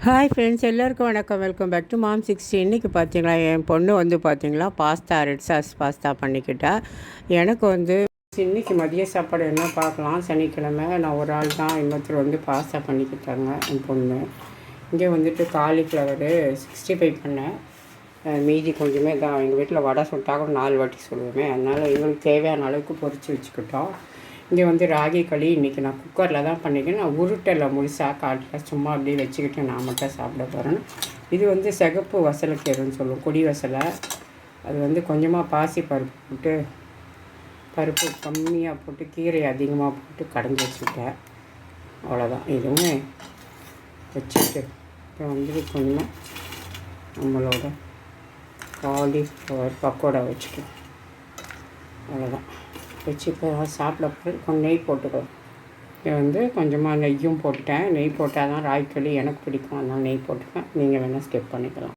Hi friends, எல்லோருக்கும் வணக்கம். Welcome back to mom 60. இன்றைக்கி பார்த்தீங்களா, என் பொண்ணு வந்து பார்த்தீங்களா பாஸ்தா, ரெட் சாஸ் பாஸ்தா பண்ணிக்கிட்டா. எனக்கு வந்து இன்றைக்கி மதிய சாப்பாடு என்ன பார்க்கலாம். சனிக்கிழமை நான் ஒரு ஆள் தான். இன்னொருத்தர் வந்து பாஸ்தா பண்ணிக்கிட்டாங்க என் பொண்ணு. இங்கே வந்துட்டு காலிஃப்ளவரு 65 பண்ணேன். மீதி கொஞ்சமே தான். எங்கள் வீட்டில் வடை சுட்டாக 4 வாட்டி சொல்லுவேன். அதனால் இவங்களுக்கு தேவையான அளவுக்கு பொரித்து வச்சுக்கிட்டோம். இங்கே வந்து ராகி களி இன்றைக்கி நான் குக்கரில் தான் பண்ணிக்கிறேன். நான் உருட்டலை முழுசாக காட்டில் சும்மா அப்படியே வச்சுக்கிட்டு நான் மட்டும் சாப்பிட போகிறேன். இது வந்து சிகப்பு வசலைக்கீரைன்னு சொல்லுவோம், கொடி வசலை. அது வந்து கொஞ்சமாக பாசி பருப்பு போட்டு, பருப்பு கம்மியாக போட்டு கீரை அதிகமாக போட்டு கடைஞ்சி வச்சுக்கிட்டேன். அவ்வளோதான். இதுவுமே வச்சுட்டு இப்போ வந்துட்டு கொஞ்சமாக நம்மளோட காலிஃப்ளவர் பக்கோடா வச்சுட்டு அவ்வளோதான் வச்சு இப்போ சாப்பிட போய் கொஞ்சம் நெய் போட்டுக்கலாம். இது வந்து கொஞ்சமாக நெய்யும் போட்டுட்டேன். நெய் போட்டால் தான் ராகி களி எனக்கு பிடிக்கும். அதனால் நெய் போட்டுப்பேன். நீங்கள் வேணால் ஸ்கிப் பண்ணிக்கலாம்.